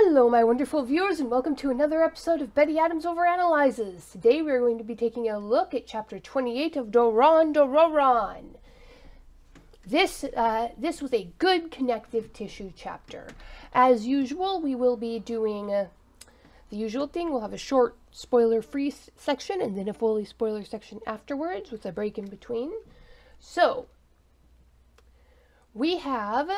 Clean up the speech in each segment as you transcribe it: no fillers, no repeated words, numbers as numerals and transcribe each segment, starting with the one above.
Hello, my wonderful viewers, and welcome to another episode of Betty Adams Overanalyzes. Today we are going to be taking a look at Chapter 28 of Dororon. This was a good connective tissue chapter. As usual, we will be doing the usual thing. We'll have a short spoiler-free section and then a fully spoiler section afterwards with a break in between. So, we have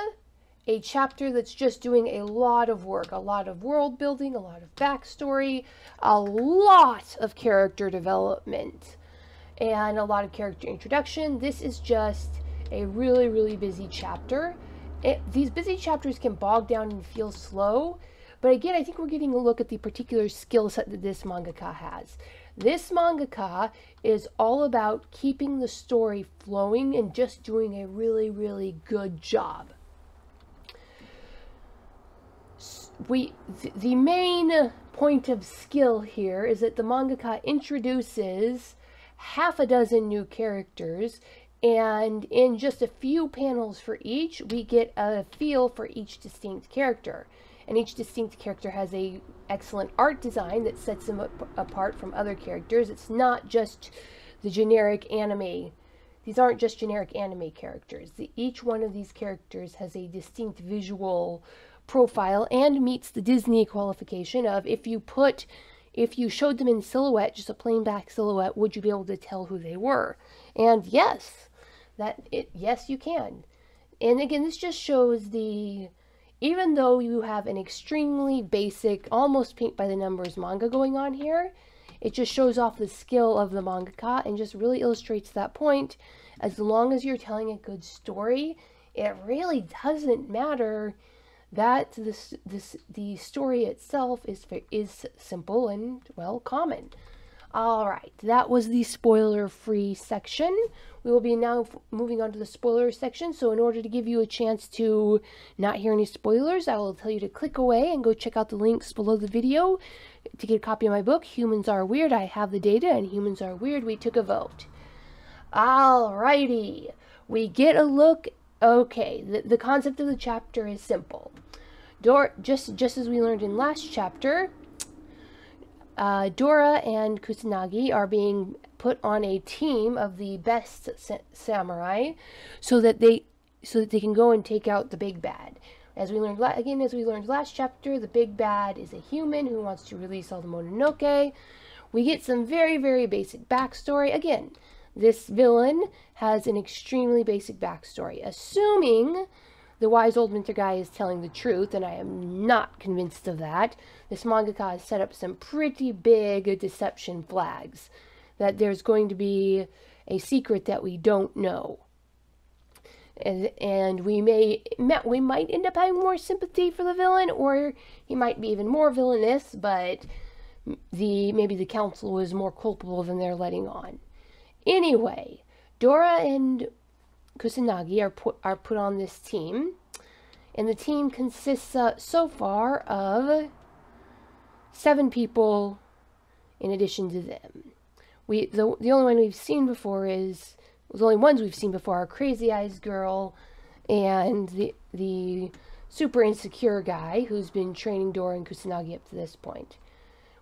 a chapter that's just doing a lot of work, a lot of world building, a lot of backstory, a lot of character development, and a lot of character introduction. This is just a really, really busy chapter. These busy chapters can bog down and feel slow, but again, I think we're getting a look at the particular skill set that this mangaka has. This mangaka is all about keeping the story flowing and just doing a really, really good job. The main point of skill here is that the mangaka introduces half a dozen new characters, and in just a few panels for each, we get a feel for each distinct character. And each distinct character has a excellent art design that sets them apart from other characters. It's not just the generic anime. These aren't just generic anime characters. Each one of these characters has a distinct visual profile and meets the Disney qualification of if you showed them in silhouette, just a plain black silhouette, would you be able to tell who they were? And yes, yes you can. And again, this just shows even though you have an extremely basic, almost paint by the numbers manga going on here, it just shows off the skill of the mangaka and just really illustrates that point. As long as you're telling a good story, it really doesn't matter that the story itself is simple and, well, common. Alright, that was the spoiler-free section. We will be now moving on to the spoiler section, so in order to give you a chance to not hear any spoilers, I will tell you to click away and go check out the links below the video to get a copy of my book, Humans Are Weird. I have the data, and Humans Are Weird, we took a vote. Alrighty, we get a look. Okay, the concept of the chapter is simple. Just as we learned in last chapter, Dora and Kusanagi are being put on a team of the best samurai so that they can go and take out the big bad. As we learned last chapter, the big bad is a human who wants to release all the Mononoke. We get some very, very basic backstory. Again, this villain has an extremely basic backstory. Assuming the wise old winter guy is telling the truth, and I am not convinced of that, this mangaka has set up some pretty big deception flags. That there's going to be a secret that we don't know. And we might end up having more sympathy for the villain, or he might be even more villainous, but maybe the council is more culpable than they're letting on. Anyway, Dora and Kusanagi are put on this team, and the team consists so far of 7 people in addition to them. The only one we've seen before the only ones we've seen before are Crazy Eyes Girl and the super insecure guy who's been training Dora and Kusanagi up to this point.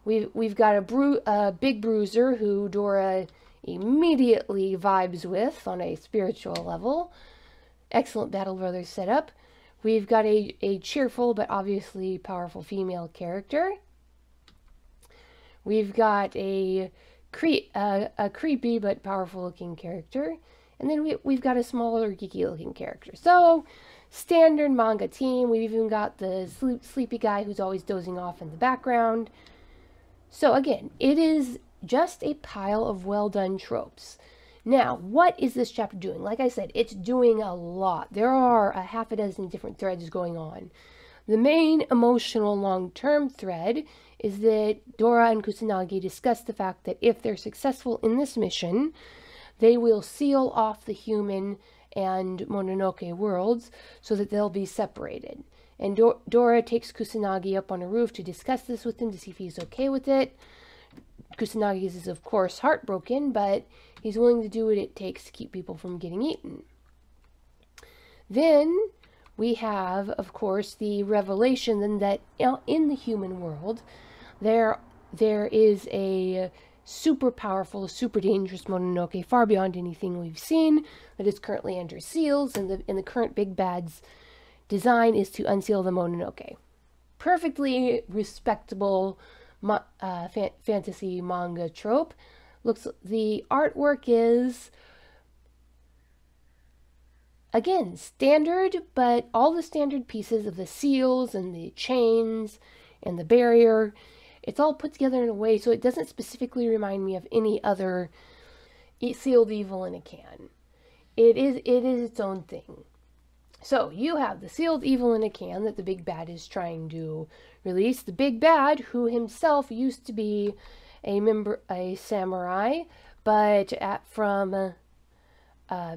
We've got a big bruiser who Dora immediately vibes with on a spiritual level. Excellent Battle Brothers setup. We've got a cheerful but obviously powerful female character. We've got a creepy but powerful looking character. And then we've got a smaller geeky looking character. So, standard manga team. We've even got the sleepy guy who's always dozing off in the background. So again, it is just a pile of well-done tropes. Now, what is this chapter doing? Like I said, it's doing a lot. There are a half a dozen different threads going on. The main emotional long-term thread is that Dora and Kusanagi discuss the fact that if they're successful in this mission, they will seal off the human and Mononoke worlds so that they'll be separated. And Dora takes Kusanagi up on a roof to discuss this with him to see if he's okay with it. Kusanagi is, of course, heartbroken, but he's willing to do what it takes to keep people from getting eaten. Then we have, of course, the revelation then that in the human world, there is a super powerful, super dangerous Mononoke, far beyond anything we've seen, that is currently under seals, and the current Big Bad's design is to unseal the Mononoke. Perfectly respectable fantasy manga trope. The artwork is, again, standard, but all the standard pieces of the seals and the chains and the barrier, it's all put together in a way so it doesn't specifically remind me of any other sealed evil in a can. It is its own thing. So you have the sealed evil in a can that the Big Bad is trying to release. The Big Bad, who himself used to be a samurai, but from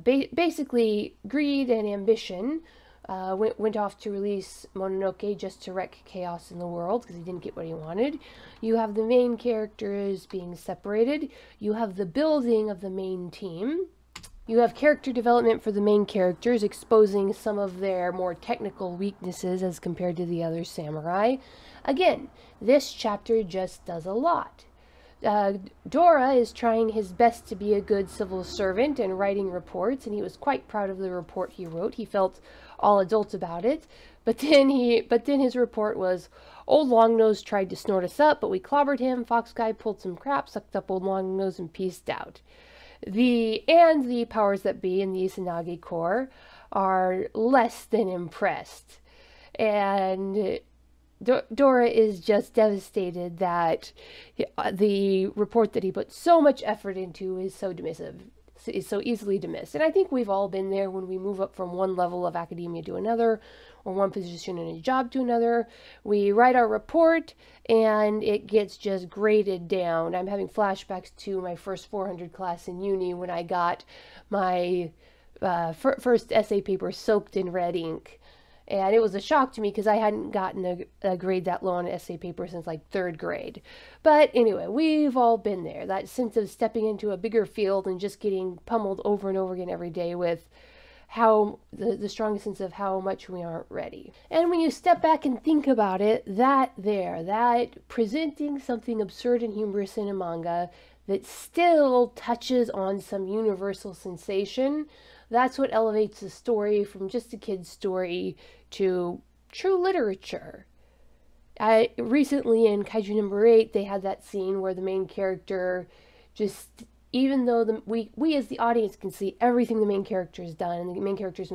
basically greed and ambition, went off to release Mononoke just to wreak chaos in the world because he didn't get what he wanted. You have the main characters being separated. You have the building of the main team. You have character development for the main characters, exposing some of their more technical weaknesses as compared to the other samurai. Again, this chapter just does a lot. Dora is trying his best to be a good civil servant and writing reports, and he was quite proud of the report he wrote. He felt all adult about it, but then his report was, Old Longnose tried to snort us up, but we clobbered him. Fox Guy pulled some crap, sucked up Old Longnose, and peaced out. The powers that be in the Izanagi Corps are less than impressed, and Dora is just devastated that the report that he put so much effort into is so dismissive, is so easily dismissed. And I think we've all been there when we move up from one level of academia to another, or one position in a job to another. We write our report and it gets just graded down. I'm having flashbacks to my first 400 class in uni when I got my first essay paper soaked in red ink. And it was a shock to me because I hadn't gotten a grade that low on an essay paper since like 3rd grade. But anyway, we've all been there. That sense of stepping into a bigger field and just getting pummeled over and over again every day with how the strongest sense of how much we aren't ready. And when you step back and think about it, that presenting something absurd and humorous in a manga that still touches on some universal sensation, that's what elevates the story from just a kid's story to true literature. Recently in Kaiju number 8, they had that scene where the main character just, even though we as the audience can see everything the main character has done, and the main character has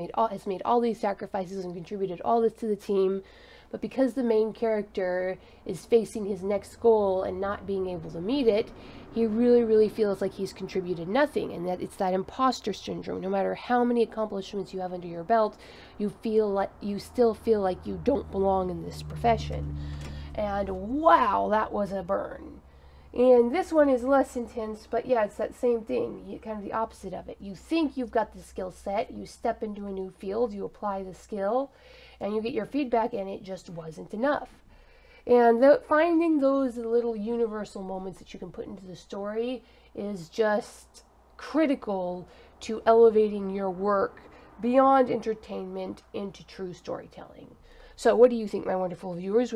made all these sacrifices and contributed all this to the team, but because the main character is facing his next goal and not being able to meet it, he really, really feels like he's contributed nothing, and that it's that imposter syndrome. No matter how many accomplishments you have under your belt, you still feel like you don't belong in this profession. And wow, that was a burn. And this one is less intense, but yeah, it's that same thing, kind of the opposite of it. You think you've got the skill set, you step into a new field, you apply the skill, and you get your feedback, and it just wasn't enough. And finding those little universal moments that you can put into the story is just critical to elevating your work beyond entertainment into true storytelling. So what do you think, my wonderful viewers?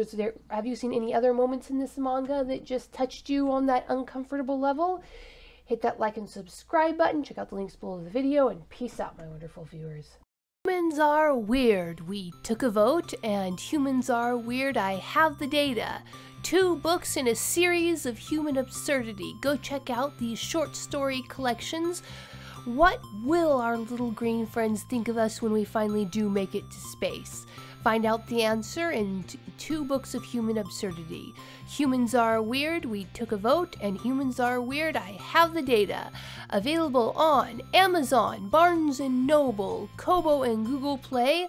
Have you seen any other moments in this manga that just touched you on that uncomfortable level? Hit that like and subscribe button, check out the links below the video, and peace out, my wonderful viewers. Humans are weird. We took a vote, and humans are weird. I have the data. 2 books in a series of human absurdity. Go check out these short story collections. What will our little green friends think of us when we finally do make it to space? Find out the answer in 2 books of human absurdity. Humans Are Weird, We Took a Vote, and Humans Are Weird, I Have the Data. Available on Amazon, Barnes & Noble, Kobo, and Google Play.